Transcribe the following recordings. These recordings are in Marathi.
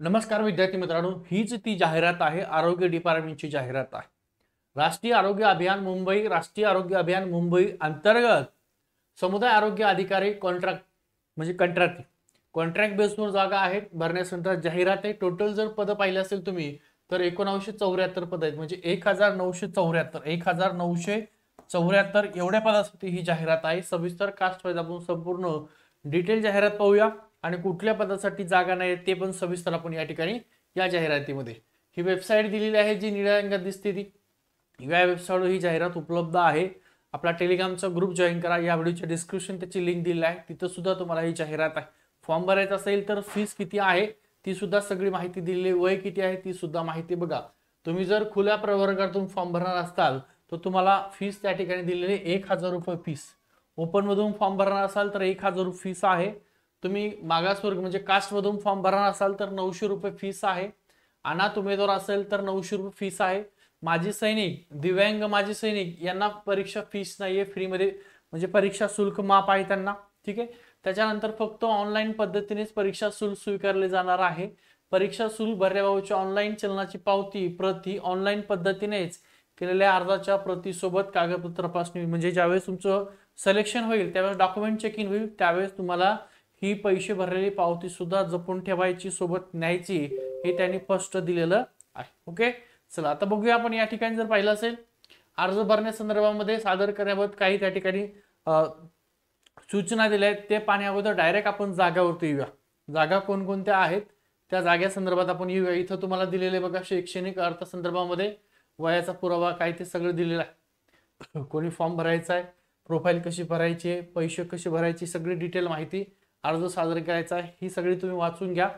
नमस्कार विद्यार्थी मित्रांनो, हीच ती जाहिरात आहे, आरोग्य डिपार्टमेंटची जाहिरात आहे. राष्ट्रीय आरोग्य अभियान मुंबई अंतर्गत समुदाय आरोग्य अधिकारी कॉन्ट्रॅक्ट म्हणजे कॉन्ट्रॅक्ट बेसवर जागा आहेत. भरण्यासाठी जाहिरात आहे. टोटल जर पद पाहिले असेल तुम्ही तर 1974 पद आहेत, म्हणजे 1974 एवढ्या पदासाठी ही जाहिरात आहे. सविस्तर कास्ट वाईज आपण संपूर्ण डिटेल जाहिरात पाहूया आणि कुठल्या पदासाठी जागा नाही ते पण सविस्तर आपण या ठिकाणी या जाहिरातीमध्ये ही वेबसाईट दिलेली आहे जी निळ्या रंगात दिसते ती. या वेबसाईटवर ही जाहिरात उपलब्ध आहे. आपला टेलिग्रामचा ग्रुप जॉईन करा. या व्हिडिओच्या डिस्क्रिप्शन त्याची लिंक दिली आहे, तिथं सुद्धा तुम्हाला ही जाहिरात आहे. फॉर्म भरायचा असेल तर फीस किती आहे ती सुद्धा सगळी माहिती दिलेली, वय किती आहे ती सुद्धा माहिती बघा. तुम्ही जर खुल्या प्रवर्गातून फॉर्म भरणार असाल तर तुम्हाला फीस त्या ठिकाणी दिलेली 1000 रुपये फीस. ओपन मधून फॉर्म भरणार असाल तर 1000 रुपये फीस आहे. तुम्ही मागासवर्ग म्हणजे कास्ट मधून फॉर्म भरणार असाल तर 900 रुपये फीस आहे. अनाथ उमेदवार असेल तर 900 रुपये फीस आहे. माजी सैनिक, दिव्यांग माजी सैनिक यांना परीक्षा फीस नाहीये, फ्री मध्ये म्हणजे परीक्षा शुल्क माफ आहे त्यांना. ठीक आहे. त्याच्यानंतर फक्त ऑनलाईन पद्धतीनेच परीक्षा शुल्क स्वीकारले जाणार आहे. परीक्षा शुल्क भरल्याबाबतची ऑनलाईन चलनाची पावती प्रती ऑनलाईन पद्धतीनेच केलेल्या अर्जाच्या प्रतीसोबत कागदपत्र तपासणी, म्हणजे ज्यावेळेस तुमचं सिलेक्शन होईल त्यावेळेस डॉक्युमेंट चेकिंग होईल त्यावेळेस तुम्हाला ही पैसे भरलेली पावती सुद्धा जपून ठेवायची, सोबत न्यायची, हे त्यांनी स्पष्ट दिलेलं आहे. ओके, चला आता बघूया आपण या ठिकाणी जर पाहिलं असेल अर्ज भरण्यासंदर्भामध्ये सादर करण्याबाबत काही त्या ठिकाणी सूचना दिल्या आहेत ते पाहण्या अगोदर डायरेक्ट आपण जागावरती येऊया. जागा कोणकोणत्या आहेत त्या जागेसंदर्भात आपण येऊया. इथं तुम्हाला दिलेले बघा शैक्षणिक अर्थसंदर्भामध्ये वयाचा पुरावा काय ते सगळं दिलेलं आहे. कोणी फॉर्म भरायचा आहे, प्रोफाईल कशी भरायची, पैसे कसे भरायची, सगळी डिटेल माहिती, अर्ज सादर करायचा आहे, ही सगळी तुम्ही वाचून घ्या.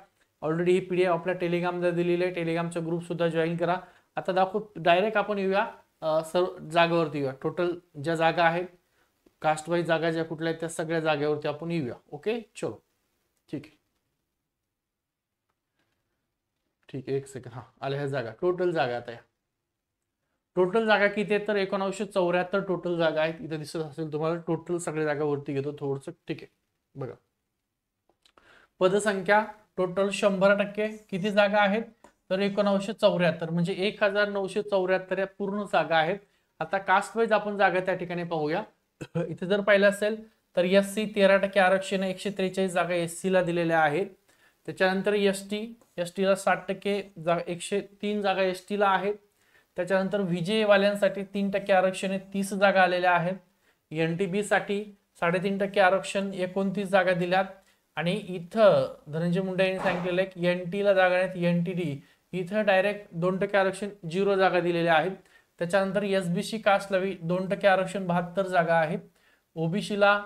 ऑलरेडी ही पीडीएफ आपल्या टेलिग्रामला दिलेली आहे. टेलिग्रामचा ग्रुप सुद्धा जॉईन करा. आता डायरेक्ट आपण येऊया सर्व जागेवरती येऊया. टोटल ज्या जागा आहेत कास्ट वाईज जागा ज्या कुठल्या आहेत त्या सगळ्या जागेवरती आपण येऊया. ओके, चलो ठीक आहे. ठीक आहे, एक सेकंड. आल्या ह्या जागा, टोटल जागा. आता टोटल जागा किती आहेत तर 1974 टोटल जागा आहेत. इथे दिसत असेल तुम्हाला. टोटल सगळ्या जागा वरती घेतो थोडस. ठीक आहे, बघा पदसंख्या टोटल 100% किती जागा आहेत तर 1974, म्हणजे 1974 या पूर्ण जागा आहेत. आता कास्ट वाईज आपण जागा त्या ठिकाणी पाहूया. इथे जर पाहिलं असेल तर एससी 13% आरक्षण, 143 जागा एससी ला दिलेल्या आहेत. त्याच्यानंतर एसटी ला 60% जागा, 103 जागा एसटी ला आहेत. त्याच्यानंतर व्हीजे वाल्यांसाठी 3% आरक्षण, 30 जागा आलेल्या आहेत. एनटीबी साठी 3.5% आरक्षण, 29 जागा दिल्यात. आणि इथं धनंजय मुंडे यांनी सांगितलेलं आहे की एनटी ला जागा नाहीत, एनटीडी इथं डायरेक्ट 2% आरक्षण, 0 जागा दिलेल्या आहेत. त्याच्यानंतर एसबीसी कास्टला 2% आरक्षण, 72 जागा आहेत. ओबीसीला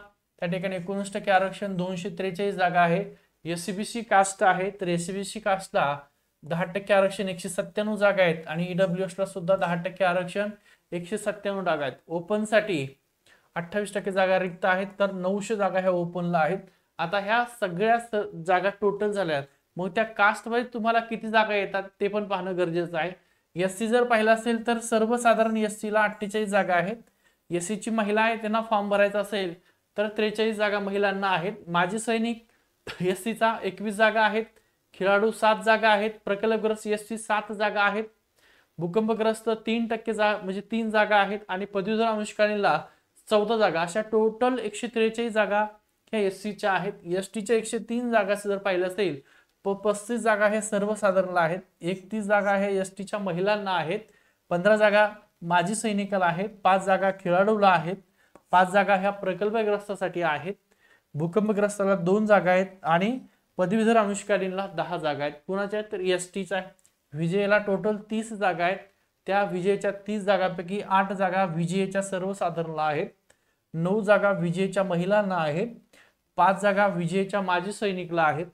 त्या ठिकाणी 19% आरक्षण, 243 जागा आहे. एससीबीसी कास्ट आहे तर एससीबीसी कास्टला 10% आरक्षण, 197 जागा आहेत. आणि ईडब्ल्यूएस ला सुद्धा 10% आरक्षण, 197 जागा आहेत. ओपन साठी 28% जागा रिक्त आहेत तर 900 जागा ह्या ओपनला आहेत. आता ह्या सगळ्या जागा टोटल झाल्या, मग त्या कास्ट वाईज तुम्हाला किती जागा येतात ते पण पाहणं गरजेचं आहे. एससी जर पाहिलं असेल तर सर्वसाधारण एससी ला 48 जागा आहेत. एससी ची महिला आहे त्यांना फॉर्म भरायचा असेल तर 43 जागा महिलांना आहेत. माजी सैनिक एससी चा 21 जागा आहेत. खेळाडू 7 जागा आहेत. प्रकल्पग्रस्त एससी 7 जागा आहेत. भूकंपग्रस्त 3% जागा म्हणजे 3 जागा आहेत. आणि पदवीधर अनुष्कालीनला 14 जागा, अशा टोटल 143 जागा ह्या एससीच्या आहेत. एसटीच्या 103 जागा जर पाहिलं असेल 35 जागा हे सर्वसाधारणला आहेत. 31 जागा हे एसटीच्या महिलांना आहेत. 15 जागा माजी सैनिकाला आहेत. 5 जागा खेळाडूला आहेत. 5 जागा ह्या प्रकल्पग्रस्तासाठी आहेत. भूकंपग्रस्ताला 2 जागा आहेत. आणि पदवीधर अनुष्कालीनला 10 जागा आहेत. कुणाच्या तर एसटीचा आहे. विजयला टोटल 30 जागा आहेत. त्या विजयच्या 30 जागांपैकी 8 जागा विजयच्या सर्वसाधारणला आहेत. 9 जागा विजयच्या महिलांना आहेत. 5 जागा विजयच्या माजी सैनिकला आहेत.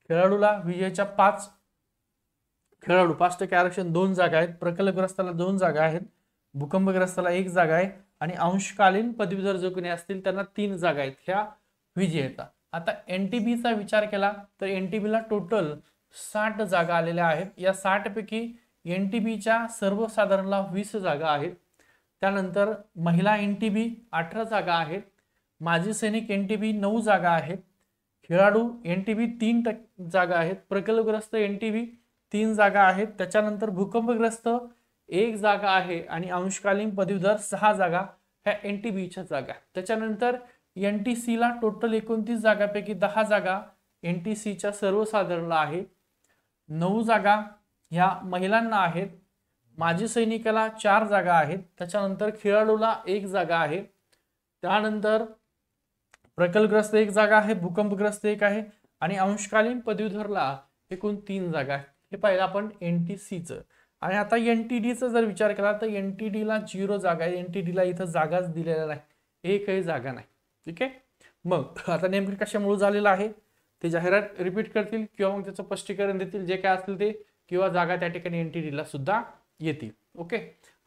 खेळाडूला विजयच्या 5% आरक्षण, 2 जागा आहेत. प्रकल्पग्रस्ताला 2 जागा आहेत. भूकंपग्रस्ताला 1 जागा आहे. आणि अंशकालीन पदवीधर जो कोणी असतील त्यांना 3 जागा आहेत ह्या विजयता. आता एनटीबीचा विचार केला तर एनटीबीला टोटल 60 जागा आलेल्या आहेत. या 60 पैकी एनटीबीच्या सर्वसाधारणला 20 जागा आहेत. त्यानंतर महिला एनटीबी 18 जागा आहेत. माजी सैनिक एनटीबी 9 जागा आहेत. खेळाडू एनटीबी 3 जागा आहेत, प्रकल्पग्रस्त एनटीबी 3 जागा आहेत, त्याच्यानंतर भूकंपग्रस्त 1 जागा आहे आणि अंशकालीन पदवीधर 6 जागा ह्या एनटीबीच्या जागा. त्याच्यानंतर एनटीसी ला टोटल 29 जागांपैकी 10 जागा एनटीसीच्या सर्वसाधारणला आहे, 9 जागा ह्या महिलांना आहेत, माजी सैनिकाला 4 जागा आहेत, त्याच्यानंतर खेळाडूला 1 जागा आहे, त्यानंतर प्रकल्पग्रस्त 1 जागा आहे, भूकंपग्रस्त 1 आहे आणि अंशकालीन पदवीधरला एकूण 3 जागा आहेत. हे पाहिलं आपण एनटीसीचं. आणि आता एनटीडीचा जर विचार केला तर एनटीडीला 0 जागा आहे, एनटीडीला इथं जागाच दिलेल्या नाही, एकही जागा नाही. ठीक आहे. मग आता नेमकं कशामुळे झालेलं आहे ते जाहिरात रिपीट करतील किंवा मग त्याचं स्पष्टीकरण देतील, जे काय असेल ते, किंवा जागा त्या ठिकाणी एनटीडीला सुद्धा येतील. ओके.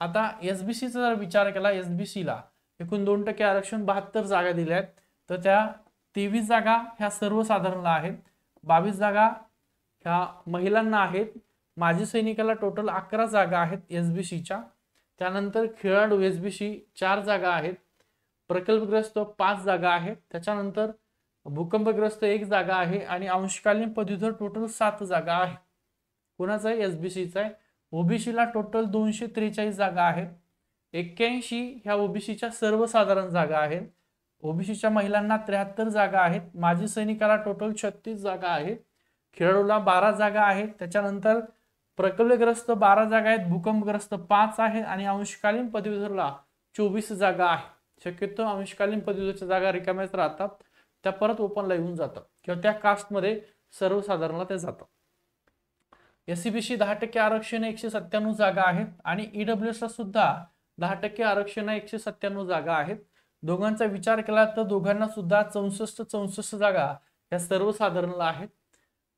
आता एसबीसीचा जर विचार केला, एसबीसीला एकूण 2% आरक्षण 72 जागा दिल्या आहेत, तर त्या 23 जागा ह्या सर्वसाधारणला आहेत, 22 जागा ह्या महिलांना आहेत, माजी सैनिकाला टोटल 11 जागा आहेत एसबीसीच्या, त्यानंतर खेळाडू एसबीसी 4 जागा आहेत, प्रकल्पग्रस्त 5 जागा आहेत, त्याच्यानंतर भूकंपग्रस्त 1 जागा आहे आणि अंशकालीन पदवीधर टोटल 7 जागा आहे. कोणाचा आहे? एसबीसीचा आहे. ओबीसीला टोटल 243 जागा आहेत, 81 ह्या ओबीसीच्या सर्वसाधारण जागा आहेत, ओबीसीच्या महिलांना 73 जागा आहेत, माजी सैनिकाला टोटल 36 जागा आहेत, खेळाडूला 12 जागा आहेत, त्याच्यानंतर प्रकल्पग्रस्त 12 जागा आहेत, भूकंपग्रस्त 5 आहेत आणि अंशकालीन पदवीधरला 24 जागा आहे. शक्यतो अंशकालीन पदवीधरच्या जागा रिकाम्याच राहतात, त्या परत ओपनला येऊन जातात किंवा त्या कास्टमध्ये सर्वसाधारणला ते जातात. एससीबीसी 10% आरक्षण 197 जागा आहेत आणि ईडब्ल्यूएस ला सुद्धा 10% आरक्षण 197 जागा आहेत. दोघांचा विचार केला तर दोघांना सुद्धा 64 जागा या सर्वसाधारणला आहेत.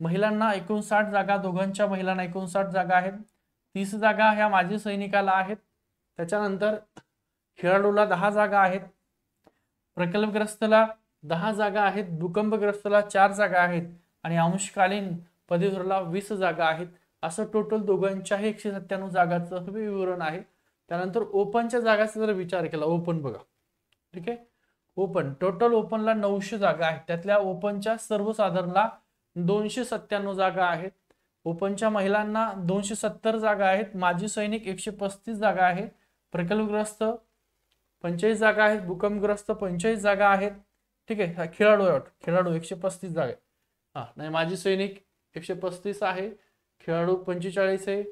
महिलांना 59 जागा, दोघांच्या महिलांना 59 जागा आहेत, 30 जागा ह्या माजी सैनिकाला आहेत, त्याच्यानंतर खेळाडूला 10 जागा आहेत, प्रकल्पग्रस्तला 10 जागा आहेत, भूकंपग्रस्तला 4 जागा आहेत आणि अंशकालीन पदवीधरला 20 जागा आहेत. असं टोटल दोघांच्याही 197 जागांचं विवरण आहे. त्यानंतर ओपनच्या जागाचा जर विचार केला, ओपन बघा. ठीक आहे. ओपन टोटल ओपनला 900 जागा आहेत, त्यातल्या ओपनच्या सर्वसाधारणला 297 जागा आहेत, ओपनच्या महिलांना 270 जागा आहेत, माजी सैनिक 135 जागा आहेत, प्रकल्पग्रस्त 45 जागा आहेत, भूकंपग्रस्त 45 जागा आहेत. ठीक आहे. खेळाडू 135 जागा आहे. नाही, माजी सैनिक 135 आहे, खेळाडू 45 आहे,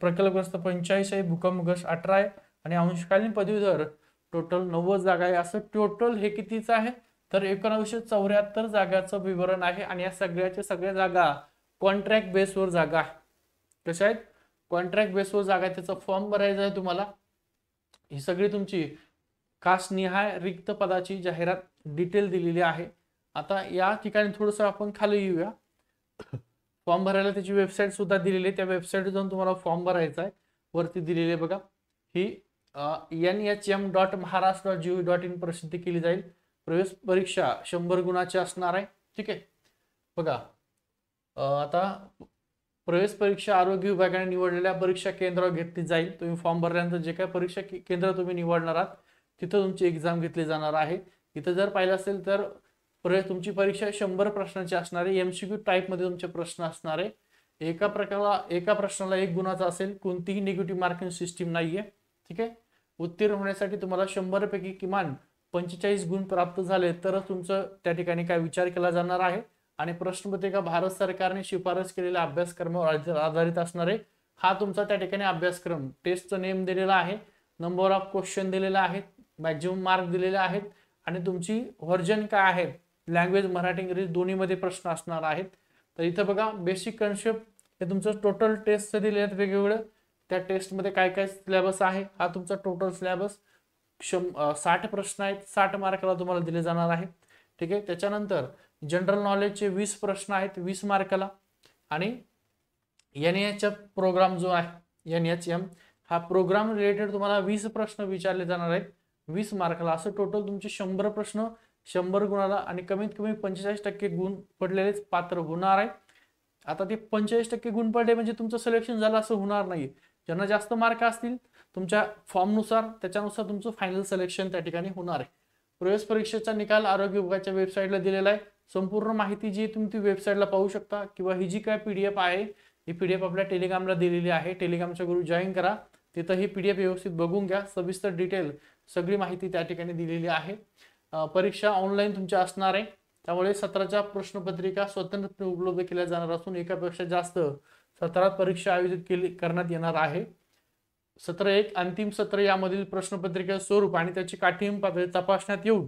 प्रकल्पग्रस्त 45 आहे, भूकंपग्रस्त 18 आहे आणि अंशकालीन पदवीधर टोटल 90 जागा आहे. असं टोटल हे कितीच आहे तर 1974 जागाचं विवरण आहे. आणि या सगळ्या जागा कॉन्ट्रॅक्ट बेसवर जागा आहे. कशा आहेत? कॉन्ट्रॅक्ट बेसवर जागा आहे. त्याचा फॉर्म भरायचा आहे तुम्हाला. ही सगळी तुमची कास्ट निहाय रिक्त पदाची जाहिरात डिटेल दिलेली आहे. आता या ठिकाणी थोडंसं आपण खाली येऊया. फॉर्म भरायला त्याची वेबसाईट सुद्धा दिलेली आहे, त्या वेबसाईट जाऊन तुम्हाला फॉर्म भरायचा आहे. वरती दिलेली आहे बघा, ही nhm.maharashtra.gov.in प्रसिद्ध केली जाईल. प्रवेश परीक्षा 100 गुणाची असणार आहे. ठीक आहे. बघा, आता प्रवेश परीक्षा आरोग्य विभागाने निवडलेल्या परीक्षा केंद्रावर घेतली जाईल. तुम्ही फॉर्म भरल्यानंतर जे काही परीक्षा केंद्र तुम्ही निवडणार आहात तिथं तुमची एक्झाम घेतली जाणार आहे. इथं जर पाहिलं असेल तर तुमची परीक्षा 100 प्रश्नांची असणार आहे. एमसीक्यू टाईप मध्ये तुमचे प्रश्न असणार आहे. एका प्रश्नाला 1 गुणाचा असेल, कोणतीही निगेटिव्ह मार्किंग सिस्टीम नाहीये. ठीक आहे. उत्तीर्ण होण्यासाठी तुम्हाला 100 पैकी किमान 45 गुण प्राप्त झाले तर तुमचं त्या ठिकाणी काय विचार केला जाणार आहे. आणि प्रश्नपत्रिका भारत सरकारने शिफारस केलेल्या अभ्यासक्रमावर आधारित असणार आहे. हा तुमचा त्या ठिकाणी अभ्यासक्रम, टेस्टचा नेम दिलेला आहे, नंबर ऑफ क्वेश्चन दिलेला आहे, मॅक्झिमम मार्क दिलेले आहेत आणि तुमची व्हर्जन काय आहे, लँग्वेज मराठी इंग्रजी दोन्ही मध्ये प्रश्न असणार आहेत. तर इथं बघा, बेसिक कन्सेप्ट हे तुमचं टोटल टेस्ट दिले आहेत वेगवेगळे. त्या टेस्टमध्ये काय काय सिलेबस आहे, हा तुमचा टोटल सिलेबस 60 प्रश्न आहेत, 60 मार्काला तुम्हाला दिले जाणार आहे. ठीक आहे. त्याच्यानंतर जनरल नॉलेजचे 20 प्रश्न आहेत 20 मार्काला. आणि NHM प्रोग्राम जो आहे, NHM हा प्रोग्राम रिलेटेड तुम्हाला 20 प्रश्न विचारले जाणार आहेत 20 मार्काला. असं टोटल तुमचे 100 प्रश्न 100 गुणाला आणि कमीत कमी 45% गुण पडलेलेच पात्र होणार आहे. आता ते 45% गुण पडले म्हणजे तुमचं सिलेक्शन झालं असं होणार नाही. ज्यांना जास्त मार्क असतील तुमच्या फॉर्मनुसार त्याच्यानुसार तुमचं फायनल सिलेक्शन त्या ठिकाणी होणार आहे. प्रवेश परीक्षेचा निकाल आरोग्य विभागाच्या वेबसाईटला दिलेला आहे. संपूर्ण माहिती जी तुम्ही वेबसाईटला पाहू शकता, किंवा ही जी काय PDF आहे ही PDF आपल्या टेलिग्रामला दिलेली आहे. टेलिग्रामचा ग्रुप जॉईन करा, तिथं ही PDF व्यवस्थित बघून घ्या. सविस्तर डिटेल सगळी माहिती त्या ठिकाणी दिलेली आहे. परीक्षा ऑनलाईन तुमच्या असणार आहे, त्यामुळे सत्राच्या प्रश्नपत्रिका स्वतंत्रपणे उपलब्ध केल्या जाणार असून एकापेक्षा जास्त सत्रात परीक्षा आयोजित करण्यात येणार आहे. सत्र 1 अंतिम सत्र, यामधील प्रश्नपत्रिका स्वरूप आणि त्याची काठिण्य पातळी तपासण्यात येऊन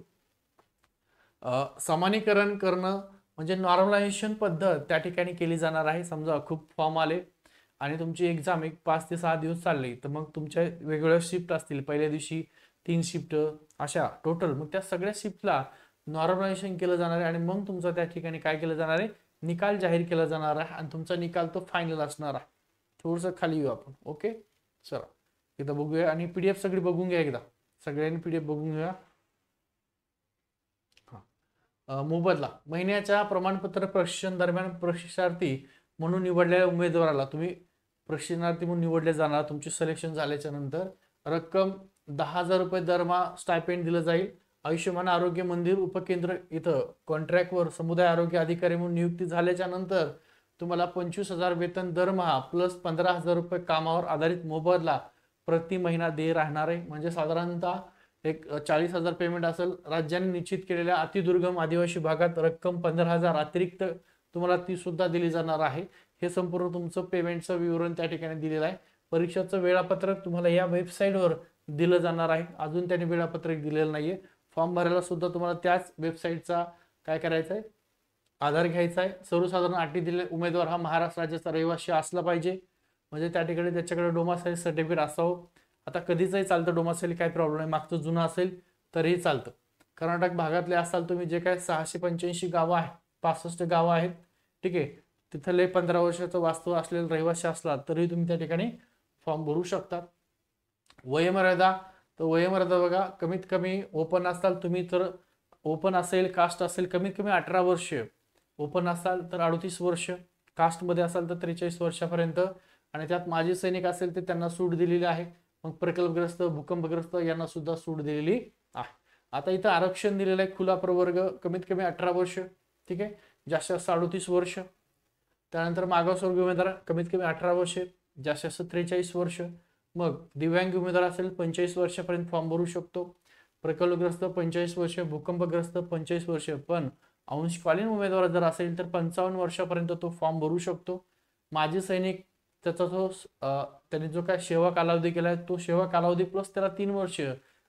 समानीकरण करणं म्हणजे नॉर्मलायझेशन पद्धत त्या ठिकाणी केली जाणार आहे. समजा खूप फॉर्म आले आणि तुमची एक्झाम 5 ते 6 दिवस चालली, तर मग तुमच्या वेगवेगळ्या शिफ्ट असतील, पहिल्या दिवशी 3 शिफ्ट अशा टोटल, मग त्या सगळ्या शिफ्टला नॉर्मलायझेशन केलं जाणार आहे आणि मग तुमचा त्या ठिकाणी काय केलं जाणार आहे, निकाल जाहीर केला जाणार आहे आणि तुमचा निकाल तो फायनल असणार आहे. थोडंसं खाली येऊ आपण. ओके, चला एकदा बघूया आणि PDF सगळी बघून घ्या, एकदा सगळ्यांनी PDF बघून घ्या. मोबदला महिन्याच्या प्रमाणपत्र प्रशिक्षण दरम्यान प्रशिक्षणार्थी म्हणून निवडलेल्या उमेदवाराला, तुम्ही प्रशिक्षणार्थी म्हणून निवडले जाणार, तुमचे सिलेक्शन झाल्याच्या नंतर रक्कम 10,000 रुपये दरमहा स्टायपेंड दिलं जाईल. आयुष्यमान आरोग्य मंदिर उपकेंद्र इथं कॉन्ट्रॅक्टवर समुदाय आरोग्य अधिकारी म्हणून नियुक्ती झाल्याच्या नंतर तुम्हाला 25,000 वेतन दरमहा प्लस 15,000 रुपये कामावर आधारित मोबदला प्रति महिना दे राहणार आहे. म्हणजे साधारणतः एक 40,000 पेमेंट असेल. राज्याने निश्चित केलेल्या अतिदुर्गम आदिवासी भागात रक्कम 15,000 अतिरिक्त तुम्हाला ती सुद्धा दिली जाणार आहे. हे संपूर्ण तुमचं पेमेंटचं विवरण त्या ठिकाणी दिलेलं आहे. परीक्षेचं वेळापत्रक तुम्हाला या वेबसाईटवर दिलं जाणार आहे. अजून त्यांनी वेळापत्रक दिलेलं नाहीये. फॉर्म भरायला सुद्धा तुम्हाला त्याच वेबसाईटचा काय करायचं आहे, आधार घ्यायचा आहे. सर्वसाधारण अटी दिलेला उमेदवार हा महाराष्ट्र राज्याचा रहिवासी असला पाहिजे, म्हणजे त्या ठिकाणी त्याच्याकडे डोमासाईल सर्टिफिकेट असावं. आता कधीचंही चालतं, डोमासाईल काही प्रॉब्लेम नाही, मागचं जुनं असेल तरीही चालतं. कर्नाटक भागातले असाल तुम्ही, जे काय 685 गावं आहेत, 65 गावं आहेत, ठीक आहे, तिथले 15 वर्षाचं वास्तव असलेलं रहिवासी असला तरी तुम्ही त्या ठिकाणी फॉर्म भरू शकता. वयोमर्यादा, तर वयोमर्यादा बघा, कमीत कमी ओपन असाल तुम्ही तर ओपन असेल, कास्ट असेल कमीत कमी 18 वर्ष, ओपन असाल तर 38 वर्ष, कास्टमध्ये असाल तर 43 वर्षापर्यंत, आणि त्यात माजी सैनिक असेल तर त्यांना सूट दिलेली आहे. मग प्रकल्पग्रस्त, भूकंपग्रस्त यांना सुद्धा सूट दिलेली आहे. आता इथं आरक्षण दिलेलं आहे, खुला प्रवर्ग कमीत कमी 18 वर्ष, ठीक आहे, जास्त जास्त 38 वर्ष. त्यानंतर मागासवर्गीय उमेदवार कमीत कमी 18 वर्ष, जास्त जास्त 43 वर्ष. मग दिव्यांग उमेदवार असेल 45 वर्षापर्यंत फॉर्म भरू शकतो. प्रकल्पग्रस्त 45 वर्ष, भूकंपग्रस्त 45 वर्ष, पण अंशकालीन उमेदवार जर असेल तर 55 वर्षापर्यंत तो फॉर्म भरू शकतो. माजी सैनिक, त्याचा जो त्यांनी जो काय सेवा कालावधी केला आहे तो सेवा कालावधी प्लस त्याला 3 वर्ष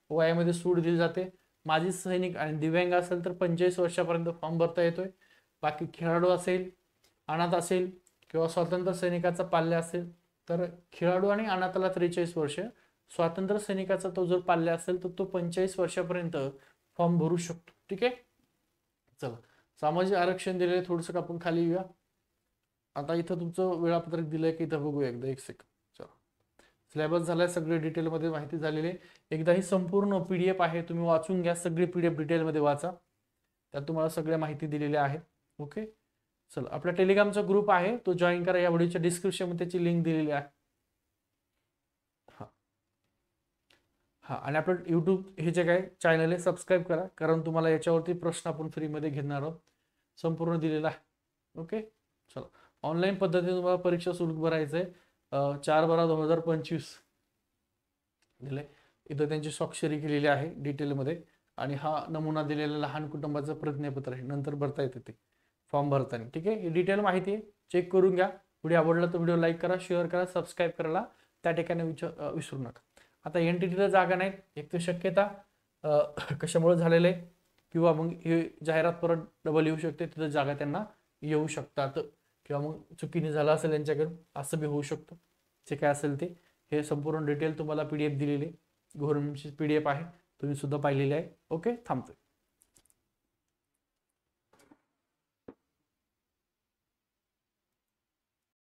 वयामध्ये सूट दिली जाते. माजी सैनिक आणि दिव्यांग असेल तर 45 वर्षापर्यंत फॉर्म भरता येतोय. बाकी खेळाडू असेल, अनाथ असेल किंवा स्वातंत्र्य सैनिकाचा पाल्य असेल तर खेळाडू आणि अनाथाला 43 वर्ष, स्वातंत्र्य सैनिकाचा तो जर पाल्य असेल तर तो 45 वर्षापर्यंत फॉर्म भरू शकतो. ठीक आहे, चला सामाजिक आरक्षण दिलेले, थोडंसं आपण खाली येऊया. आता इथं तुमचं वेळापत्रक दिलंय की इथं बघूया एकदा, एक सेकंड. चला, सिलेबस झालाय, सगळे डिटेलमध्ये माहिती झालेली आहे. एकदा ही संपूर्ण PDF आहे, तुम्ही वाचून घ्या, सगळी PDF डिटेलमध्ये वाचा, त्यात तुम्हाला सगळ्या माहिती दिलेल्या आहेत. ओके, चला आपला टेलिग्रामचा ग्रुप आहे तो जॉईन करा, या व्हिडिओच्या डिस्क्रिप्शन मध्ये त्याची लिंक दिलेली आहे. हा, आणि आपलं YouTube हे जे काय चॅनल आहे सबस्क्राईब करा, कारण तुम्हाला याच्यावरती प्रश्न आपण फ्रीमध्ये घेणार आहोत, संपूर्ण दिलेला आहे. ओके, चला ऑनलाईन पद्धतीने तुम्हाला परीक्षा शुल्क भरायचं आहे. 4/12/2025 दिलंय, इथं त्यांची स्वाक्षरी केलेली आहे डिटेलमध्ये, आणि हा नमुना दिलेला लहान कुटुंबाचं प्रतिज्ञापत्र आहे, नंतर भरता येते ते फॉर्म भरताना. ठीक आहे, ही डिटेल माहिती आहे, चेक करून घ्या. व्हिडिओ आवडला तर व्हिडिओ लाईक करा, शेअर करा, सबस्क्राईब करायला त्या ठिकाणी विसरू नका. आता NTTला जागा नाही, एक तर शक्यता कशामुळे झालेलं आहे, किंवा मग ही जाहिरात परत डबल येऊ शकते, तिथं जागा त्यांना येऊ शकतात, किंवा मग चुकीने झालं असेल यांच्याकडून, असं बी होऊ शकतं. जे काय असेल ते, हे संपूर्ण डिटेल तुम्हाला PDF दिलेली, गव्हर्नमेंटची PDF आहे, तुम्ही सुद्धा पाहिलेली आहे. ओके, थांबतोय.